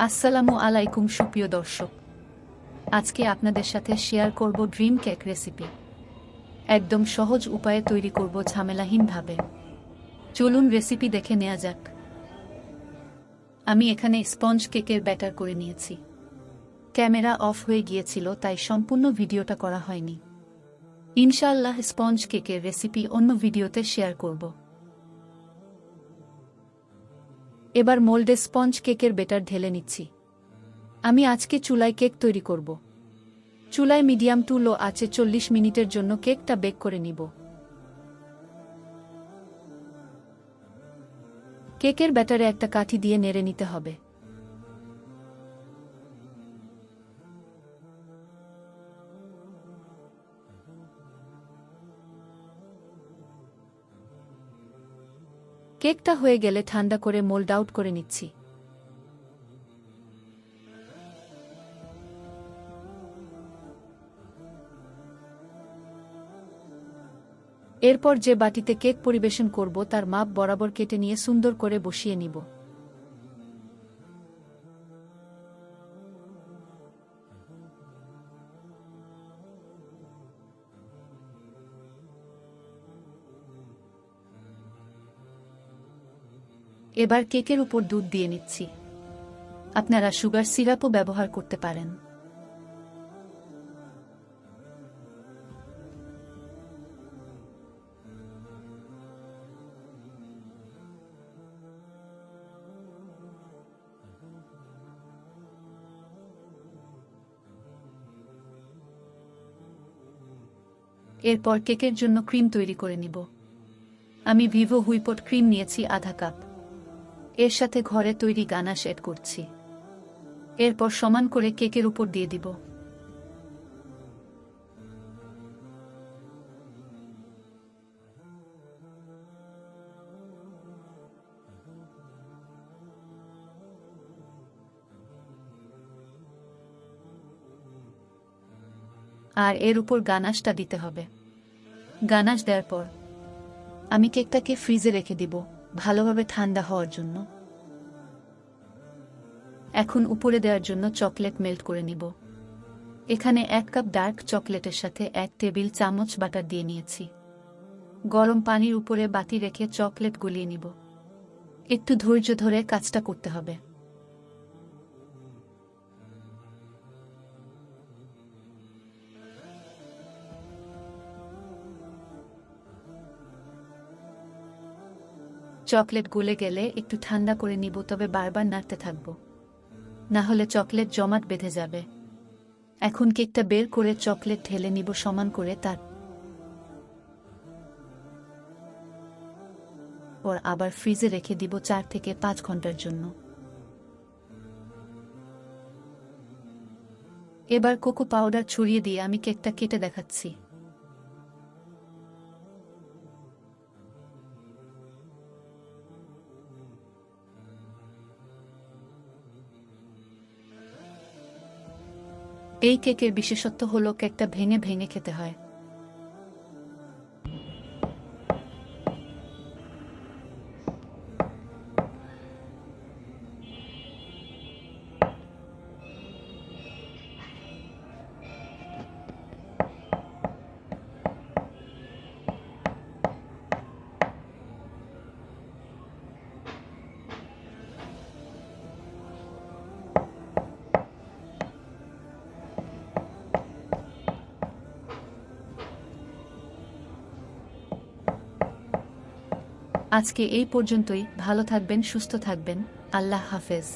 আসসালামু আলাইকুম সুপ্রিয় দর্শক, আজকে আপনাদের সাথে শেয়ার করব ড্রিম কেক রেসিপি। একদম সহজ উপায়ে তৈরি করব ঝামেলাহীনভাবে। চলুন রেসিপি দেখে নেওয়া যাক। আমি এখানে স্পঞ্জ কেকের ব্যাটার করে নিয়েছি। ক্যামেরা অফ হয়ে গিয়েছিল, তাই সম্পূর্ণ ভিডিওটা করা হয়নি। ইনশাআল্লাহ স্পঞ্জ কেকের রেসিপি অন্য ভিডিওতে শেয়ার করব। এবার মোল্ডে স্পঞ্জ কেকের ব্যাটার ঢেলে নিচ্ছি। আমি আজকে চুলায় কেক তৈরি করব। চুলায় মিডিয়াম টু লো আঁচে 40 মিনিটের জন্য কেকটা বেক করে নিব। কেকের ব্যাটারে একটা কাঠি দিয়ে নেড়ে নিতে হবে। কেকটা হয়ে গেলে ঠান্ডা করে মোল্ড আউট করে নিচ্ছি। এরপর যে বাটিতে কেক পরিবেশন করব তার মাপ বরাবর কেটে নিয়ে সুন্দর করে বসিয়ে নিব। এবার কেকের উপর দুধ দিয়ে নিচ্ছি। আপনারা সুগার সিরাপও ব্যবহার করতে পারেন। এরপর কেকের জন্য ক্রিম তৈরি করে নিব। আমি ভিভো হুইপড ক্রিম নিয়েছি আধা কাপ। এর সাথে ঘরে তৈরি গানাশ এড করছি। এরপর সমান করে কেকের উপর দিয়ে দিব। আর এর উপর গানাশটা দিতে হবে। গানাশ দেওয়ার পর আমি কেকটাকে ফ্রিজে রেখে দিব ভালোভাবে ঠান্ডা হওয়ার জন্য। এখন উপরে দেওয়ার জন্য চকলেট মেল্ট করে নিব। এখানে 1 কাপ ডার্ক চকলেটের সাথে 1 টেবিল চামচ বাটার দিয়ে নিয়েছি। গরম পানির উপরে বাটি রেখে চকলেট গলিয়ে নিব। একটু ধৈর্য ধরে কাজটা করতে হবে। চকলেট গলে গেলে একটু ঠান্ডা করে নিব, তবে বারবার নাড়তে থাকব, না হলে চকলেট জমাট বেঁধে যাবে। এখন কেকটা বের করে চকলেট ঢেলে নিব সমান করে, তারপর আবার ফ্রিজে রেখে দিব 4 থেকে 5 ঘন্টার জন্য। এবার কোকো পাউডার ছড়িয়ে দিয়ে আমি কেকটা কেটে দেখাচ্ছি। এই কেকের বিশেষত্ব হলো কেকটা ভেঙে ভেঙে খেতে হয়। আজকে এই পর্যন্তই। ভালো থাকবেন, সুস্থ থাকবেন। আল্লাহ হাফেজ।